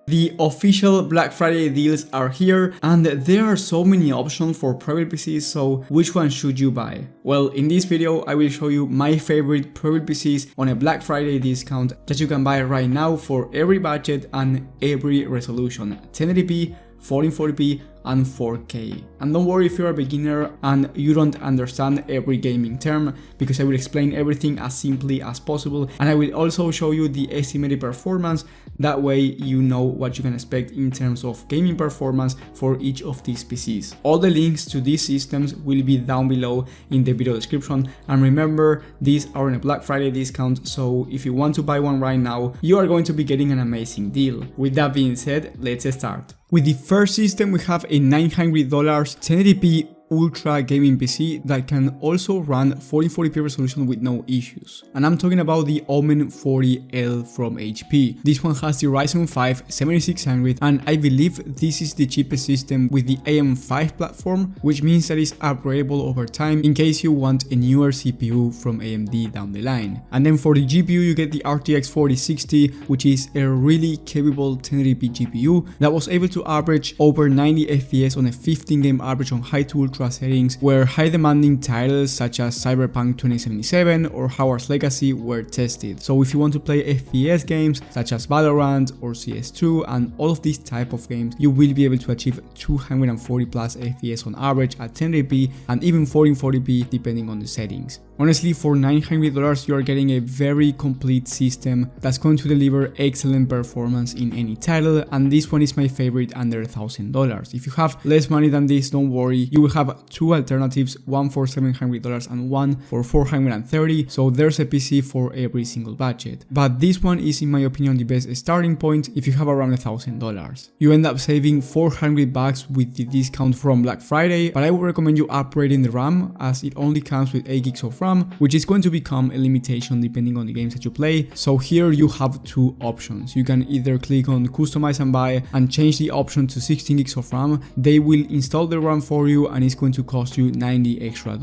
The official Black Friday deals are here, and there are so many options for Prebuilt PCs, so which one should you buy? Well, in this video I will show you my favorite Prebuilt PCs on a Black Friday discount that you can buy right now for every budget and every resolution: 1080p, 1440p and 4K. And don't worry if you're a beginner and you don't understand every gaming term, because I will explain everything as simply as possible, and I will also show you the estimated performance. That way you know what you can expect in terms of gaming performance for each of these PCs. All the links to these systems will be down below in the video description, and remember, these are on a Black Friday discount, so if you want to buy one right now, you are going to be getting an amazing deal. With that being said, let's start. With the first system, we have a $900 1080p Ultra gaming PC that can also run 1440p resolution with no issues. And I'm talking about the Omen 40L from HP. This one has the Ryzen 5 7600, and I believe this is the cheapest system with the AM5 platform, which means that it's upgradable over time in case you want a newer CPU from AMD down the line. And then for the GPU, you get the RTX 4060, which is a really capable 1080p GPU that was able to average over 90 FPS on a 15 game average on high to ultra settings, where high demanding titles such as Cyberpunk 2077 or Hogwarts Legacy were tested. So if you want to play FPS games such as Valorant or CS2 and all of these type of games, you will be able to achieve 240 plus FPS on average at 1080p and even 1440p depending on the settings. Honestly, for $900 you are getting a very complete system that's going to deliver excellent performance in any title, and this one is my favorite under $1,000. If you have less money than this, don't worry, you will have two alternatives, one for $700 and one for $430, so there's a PC for every single budget. But this one is, in my opinion, the best starting point if you have around $1,000. You end up saving $400 with the discount from Black Friday, but I would recommend you upgrading the RAM, as it only comes with 8 gigs of RAM, which is going to become a limitation depending on the games that you play. So here you have two options. You can either click on customize and buy and change the option to 16 gigs of RAM. They will install the RAM for you and it's going to cost you $90 extra.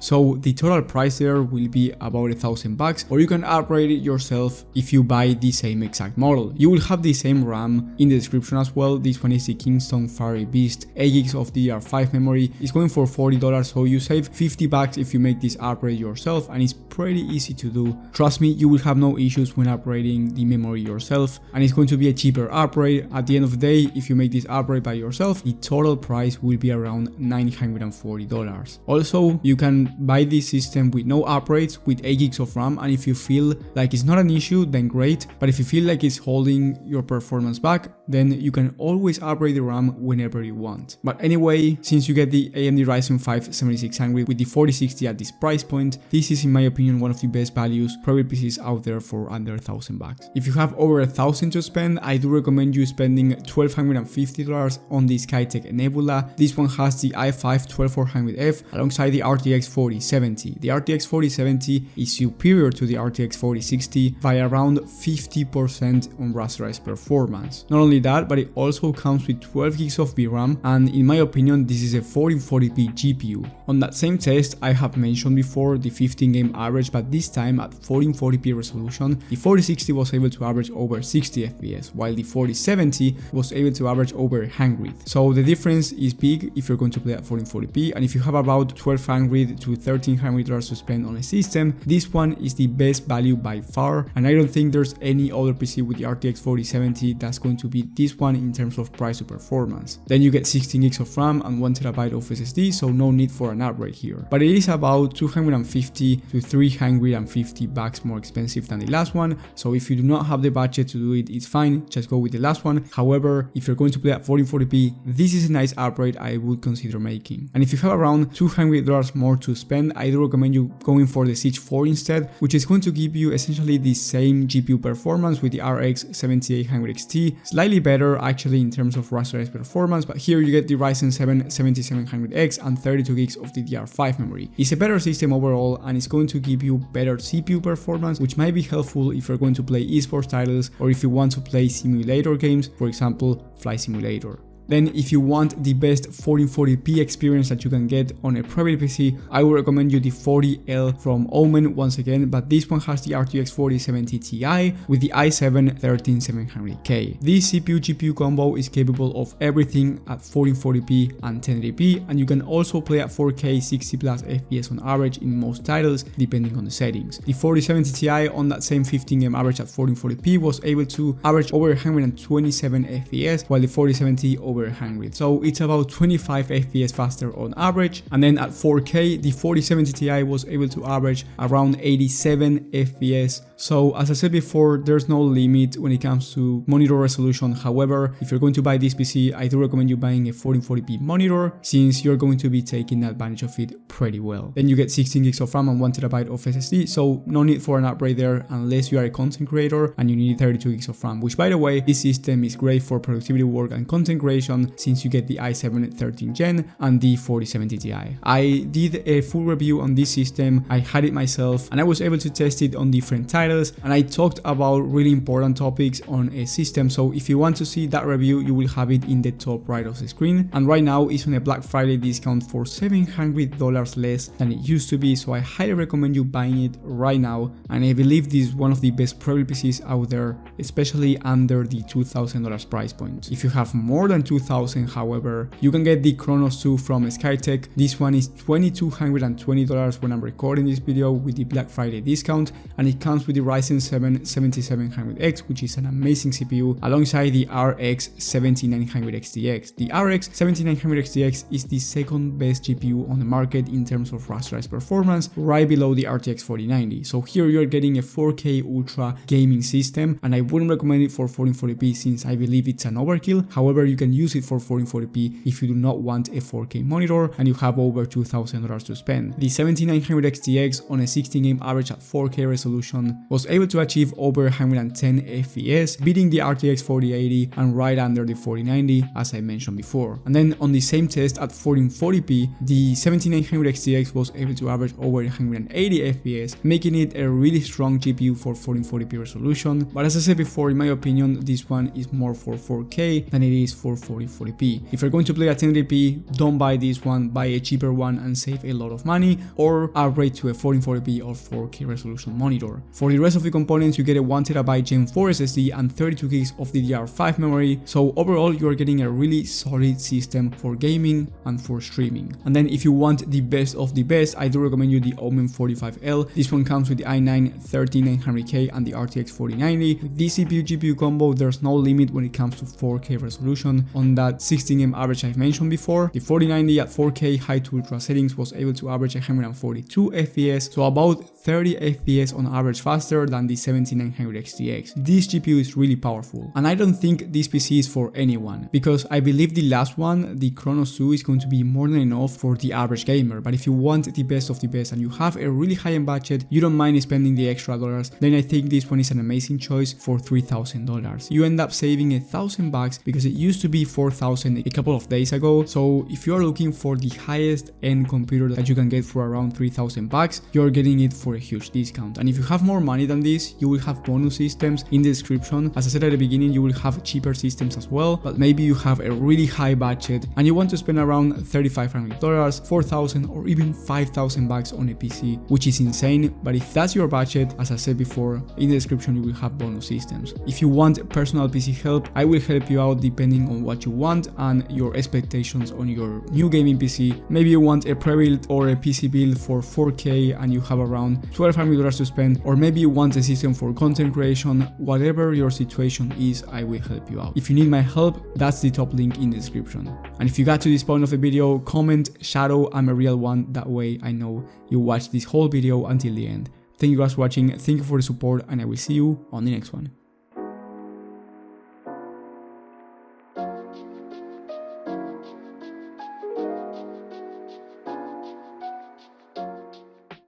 So the total price there will be about $1,000, or you can upgrade it yourself if you buy the same exact model. You will have the same RAM in the description as well. This one is the Kingston Fiery Beast, 8 gigs of DDR5 memory. It's going for $40, so you save $50 if you make this upgrade yourself, and it's pretty easy to do. Trust me, you will have no issues when upgrading the memory yourself, and it's going to be a cheaper upgrade. At the end of the day, if you make this upgrade by yourself, the total price will be around $940. Also, you can buy this system with no upgrades with 8 gigs of RAM, and if you feel like it's not an issue, then great, but if you feel like it's holding your performance back, then you can always upgrade the RAM whenever you want. But anyway, since you get the AMD Ryzen 5 7600 with the 4060 at this price point, this is, in my opinion, one of the best values Prebuilt PCs out there for under $1,000. If you have over $1,000 to spend, I do recommend you spending $1,250 on the Skytech Nebula. This one has the i5 12400F alongside the RTX 4070. The RTX 4070 is superior to the RTX 4060 by around 50% on rasterized performance. Not only that, but it also comes with 12 gigs of VRAM, and in my opinion, this is a 1440p GPU. On that same test, I have mentioned before the 15 game average, but this time at 1440p resolution, the 4060 was able to average over 60 FPS, while the 4070 was able to average over 100. So the difference is big if you're going to play at 1440p, and if you have about $1,200 to $1,300 to spend on a system, this one is the best value by far, and I don't think there's any other PC with the RTX 4070 that's going to be this one in terms of price to performance. Then you get 16 gigs of RAM and 1TB of SSD, so no need for an upgrade here. But it is about $250 to $350 more expensive than the last one, so if you do not have the budget to do it, it's fine, just go with the last one. However, if you're going to play at 1440p, this is a nice upgrade I would consider making. And if you have around $200 more to spend, I do recommend you going for the Siege 4 instead, which is going to give you essentially the same GPU performance with the RX 7800 XT, slightly better actually in terms of rasterized performance, but here you get the Ryzen 7 7700X and 32 gigs of DDR5 memory. It's a better system overall, and it's going to give you better CPU performance, which might be helpful if you're going to play esports titles or if you want to play simulator games, for example, Flight Simulator. Then if you want the best 1440p experience that you can get on a Prebuilt PC, I would recommend you the 40L from Omen once again, but this one has the RTX 4070 Ti with the i7-13700K. This CPU-GPU combo is capable of everything at 1440p and 1080p, and you can also play at 4K 60 plus FPS on average in most titles depending on the settings. The 4070 Ti on that same 15 average at 1440p was able to average over 127 FPS, while the 4070 over 100. So it's about 25 FPS faster on average. And then at 4K, the 4070 Ti was able to average around 87 FPS. So as I said before, there's no limit when it comes to monitor resolution. However, if you're going to buy this PC, I do recommend you buying a 1440p monitor, since you're going to be taking advantage of it pretty well. Then you get 16 gigs of RAM and 1 TB of SSD, so no need for an upgrade there unless you are a content creator and you need 32 gigs of RAM, which by the way, this system is great for productivity work and content creation since you get the i7 13th Gen and the 4070 Ti. I did a full review on this system, I had it myself, and I was able to test it on different titles, and I talked about really important topics on a system. So if you want to see that review, you will have it in the top right of the screen. And right now it's on a Black Friday discount for $700 less than it used to be, so I highly recommend you buying it right now. And I believe this is one of the best Prebuilt PCs out there, especially under the $2,000 price point. If you have more than $2,000, however, you can get the Chronos 2 from Skytech. This one is $2,220 when I'm recording this video with the Black Friday discount, and it comes with the Ryzen 7 7700X, which is an amazing CPU, alongside the RX 7900 XTX. The RX 7900 XTX is the second best GPU on the market in terms of rasterized performance, right below the RTX 4090. So here you're getting a 4K ultra gaming system, and I wouldn't recommend it for 1440p since I believe it's an overkill. However, you can use it for 1440p if you do not want a 4K monitor and you have over $2,000 to spend. The 7900 XTX on a 16 average at 4K resolution was able to achieve over 110 FPS, beating the RTX 4080 and right under the 4090 as I mentioned before. And then on the same test at 1440p, the 7900 XTX was able to average over 180 FPS, making it a really strong GPU for 1440p resolution. But as I said before, in my opinion, this one is more for 4K than it is for 4040p. If you're going to play at 1080p, don't buy this one, buy a cheaper one and save a lot of money, or upgrade to a 1440p or 4K resolution monitor. For the rest of the components, you get a 1 TB Gen 4 SSD and 32 gigs of DDR5 memory, so overall you are getting a really solid system for gaming and for streaming. And then if you want the best of the best, I do recommend you the Omen 45L. This one comes with the i9-13900K and the RTX 4090. With this CPU-GPU combo, there's no limit when it comes to 4K resolution on that 16M average I've mentioned before. The 4090 at 4K high to ultra settings was able to average 142 FPS, so about 30 FPS on average faster than the 7900 XTX. This GPU is really powerful, and I don't think this PC is for anyone, because I believe the last one, the Chronos 2, is going to be more than enough for the average gamer. But if you want the best of the best and you have a really high-end budget, you don't mind spending the extra dollars, then I think this one is an amazing choice for $3,000. You end up saving $1,000 because it used to be $4,000 a couple of days ago. So if you are looking for the highest end computer that you can get for around $3,000, you're getting it for a huge discount. And if you have more money than this, you will have bonus systems in the description. As I said at the beginning, you will have cheaper systems as well, but maybe you have a really high budget and you want to spend around $3,500, $4,000 or even $5,000 on a PC, which is insane. But if that's your budget, as I said before, in the description you will have bonus systems. If you want personal PC help, I will help you out depending on what you want and your expectations on your new gaming PC. Maybe you want a pre-built or a PC build for 4K and you have around $1,200 to spend, or maybe you want a system for content creation. Whatever your situation is, I will help you out. If you need my help, that's the top link in the description. And if you got to this point of the video, comment "Shadow, I'm a real one," that way I know you watched this whole video until the end. Thank you guys for watching, thank you for the support, and I will see you on the next one.